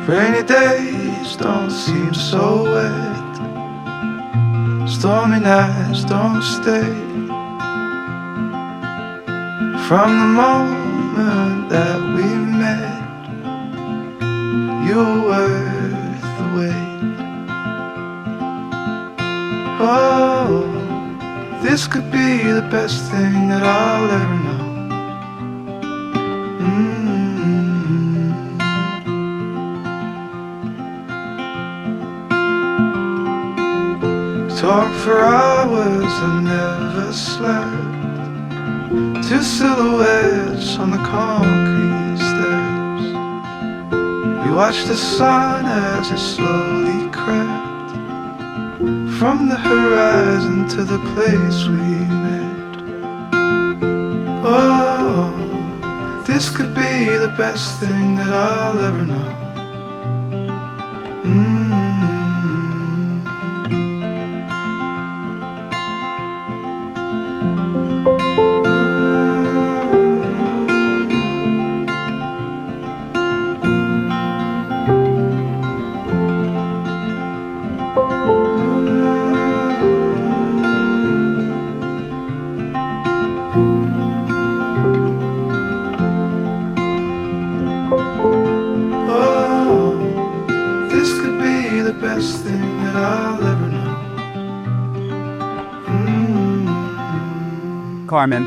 Rainy days don't seem so wet, stormy nights don't stay. From the moment that we met, you were worth the wait. Oh, this could be the best thing that I'll ever know. Talk for hours and never slept. Two silhouettes on the concrete steps. We watched the sun as it slowly crept from the horizon to the place we met. Oh, this could be the best thing that I'll ever know. Best thing that I'll ever know. Carmen,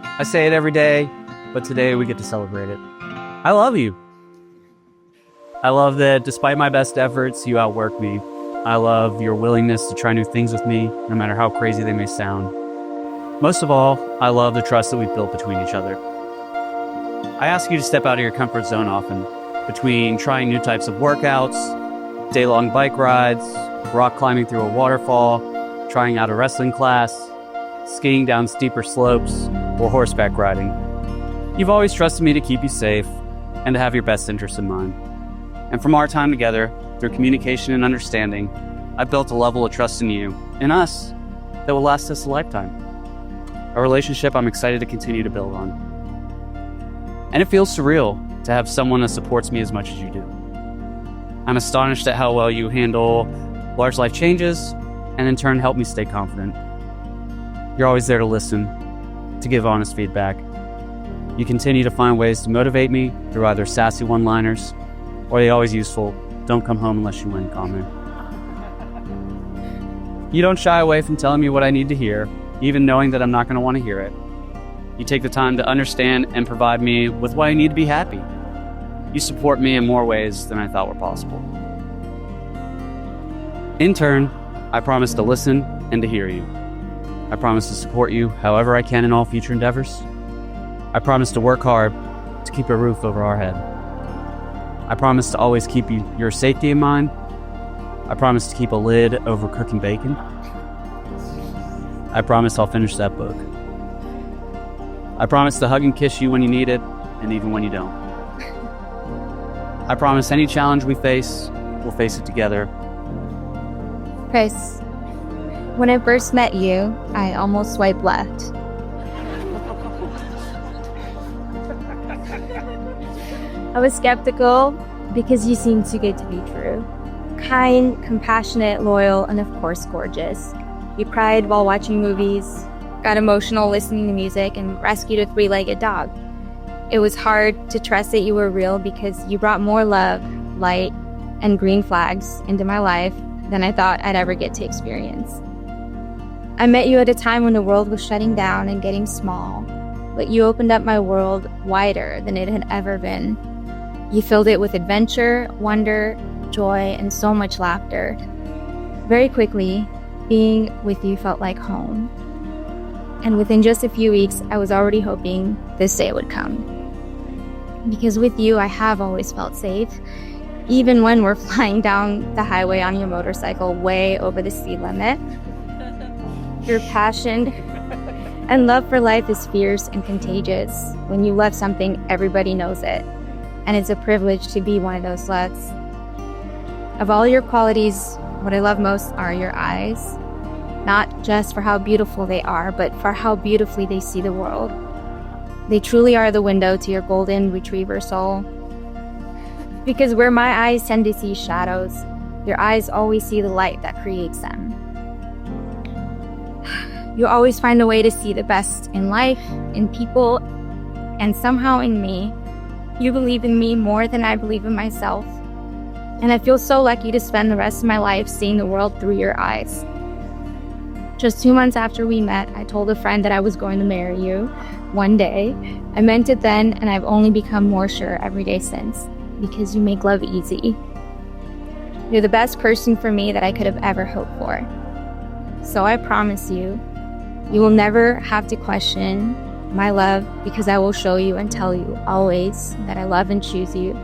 I say it every day, but today we get to celebrate it. I love you. I love that despite my best efforts, you outwork me. I love your willingness to try new things with me, no matter how crazy they may sound. Most of all, I love the trust that we've built between each other. I ask you to step out of your comfort zone often, between trying new types of workouts, day-long bike rides, rock climbing through a waterfall, trying out a wrestling class, skiing down steeper slopes, or horseback riding. You've always trusted me to keep you safe and to have your best interests in mind. And from our time together, through communication and understanding, I've built a level of trust in you and us that will last us a lifetime. A relationship I'm excited to continue to build on. And it feels surreal to have someone that supports me as much as you do. I'm astonished at how well you handle large life changes and in turn help me stay confident. You're always there to listen, to give honest feedback. You continue to find ways to motivate me through either sassy one-liners or the always useful, don't come home unless you win comment. You don't shy away from telling me what I need to hear, even knowing that I'm not going to want to hear it. You take the time to understand and provide me with what I need to be happy. You support me in more ways than I thought were possible. In turn, I promise to listen and to hear you. I promise to support you however I can in all future endeavors. I promise to work hard to keep a roof over our head. I promise to always keep your safety in mind. I promise to keep a lid over cooking bacon. I promise I'll finish that book. I promise to hug and kiss you when you need it, and even when you don't. I promise any challenge we face, we'll face it together. Chris, when I first met you, I almost swiped left. I was skeptical because you seemed too good to be true. Kind, compassionate, loyal, and of course gorgeous. You cried while watching movies, got emotional listening to music, and rescued a 3-legged dog. It was hard to trust that you were real because you brought more love, light, and green flags into my life than I thought I'd ever get to experience. I met you at a time when the world was shutting down and getting small, but you opened up my world wider than it had ever been. You filled it with adventure, wonder, joy, and so much laughter. Very quickly, being with you felt like home. And within just a few weeks, I was already hoping this day would come. Because with you, I have always felt safe, even when we're flying down the highway on your motorcycle way over the speed limit. Your passion and love for life is fierce and contagious. When you love something, everybody knows it. And it's a privilege to be one of those loves. Of all your qualities, what I love most are your eyes. Not just for how beautiful they are, but for how beautifully they see the world. They truly are the window to your golden retriever soul. Because where my eyes tend to see shadows, your eyes always see the light that creates them. You always find a way to see the best in life, in people, and somehow in me. You believe in me more than I believe in myself. And I feel so lucky to spend the rest of my life seeing the world through your eyes. Just 2 months after we met, I told a friend that I was going to marry you one day. I meant it then, and I've only become more sure every day since, because you make love easy. You're the best person for me that I could have ever hoped for. So I promise you, you will never have to question my love, because I will show you and tell you always that I love and choose you.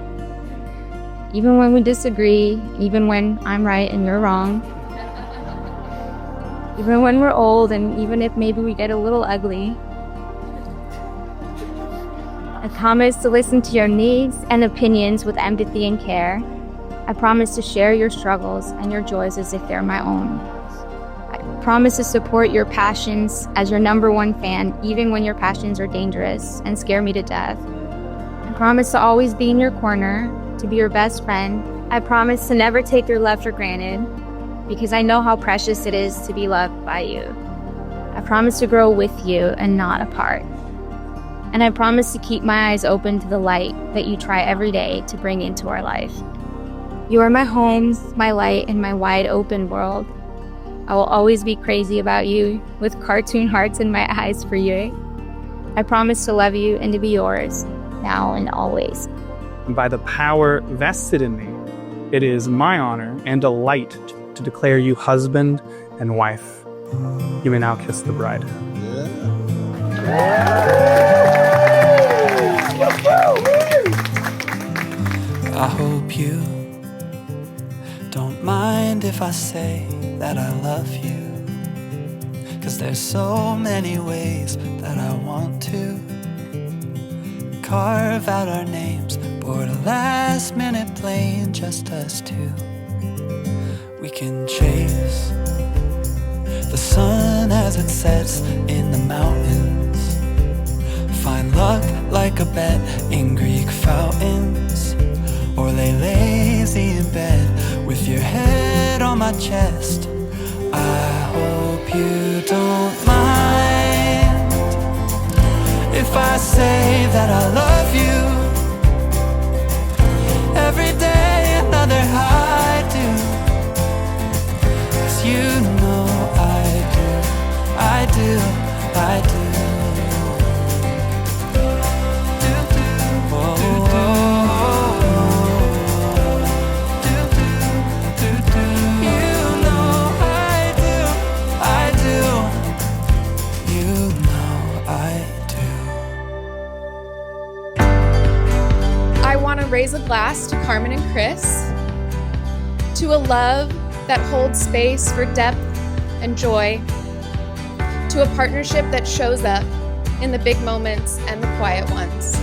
Even when we disagree, even when I'm right and you're wrong, even when we're old, and even if maybe we get a little ugly, I promise to listen to your needs and opinions with empathy and care. I promise to share your struggles and your joys as if they're my own. I promise to support your passions as your #1 fan, even when your passions are dangerous and scare me to death. I promise to always be in your corner, to be your best friend. I promise to never take your love for granted, because I know how precious it is to be loved by you. I promise to grow with you and not apart. And I promise to keep my eyes open to the light that you try every day to bring into our life. You are my home, my light, and my wide open world. I will always be crazy about you, with cartoon hearts in my eyes for you. I promise to love you and to be yours, now and always. By the power vested in me, it is my honor and delight to declare you husband and wife. You may now kiss the bride. I hope you don't mind if I say that I love you, 'cause there's so many ways that I want to carve out our names, board a last minute plane, just us two. We can chase the sun as it sets in the mountains, find luck like a bet in Greek fountains, or lay lazy in bed with your head on my chest. I hope you don't mind if I say that I love you. Every day another I do, 'cause you know I do, I do, I do. Raise a glass to Carmen and Chris, to a love that holds space for depth and joy, to a partnership that shows up in the big moments and the quiet ones,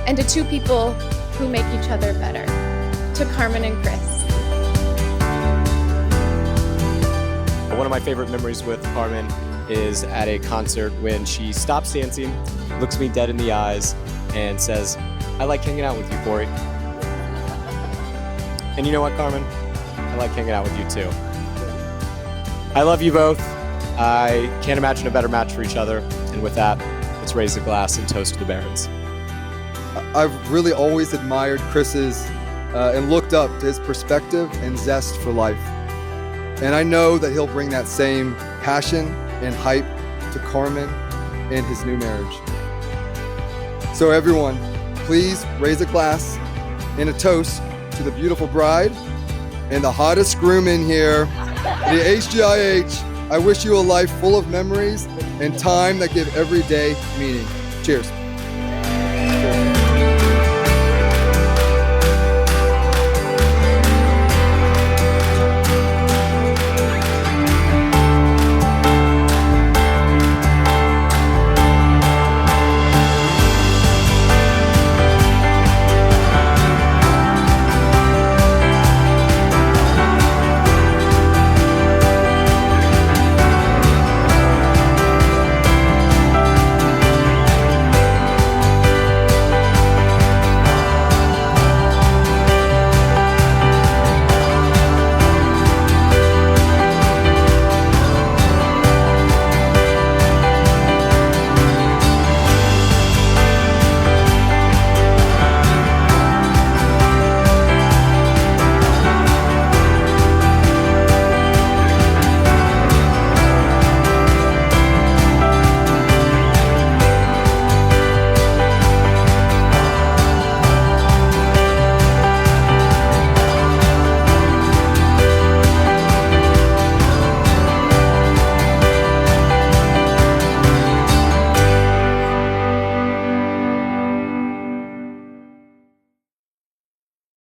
and to two people who make each other better, to Carmen and Chris. One of my favorite memories with Carmen is at a concert when she stops dancing, looks me dead in the eyes, and says, "I like hanging out with you, Corey." And you know what, Carmen? I like hanging out with you too. I love you both. I can't imagine a better match for each other. And with that, let's raise a glass and toast to the Barons. I've really always admired Chris's and looked up to his perspective and zest for life. And I know that he'll bring that same passion and hype to Carmen and his new marriage. So everyone, please raise a glass and a toast to the beautiful bride and the hottest groom in here, the HGIH. I wish you a life full of memories and time that give every day meaning. Cheers.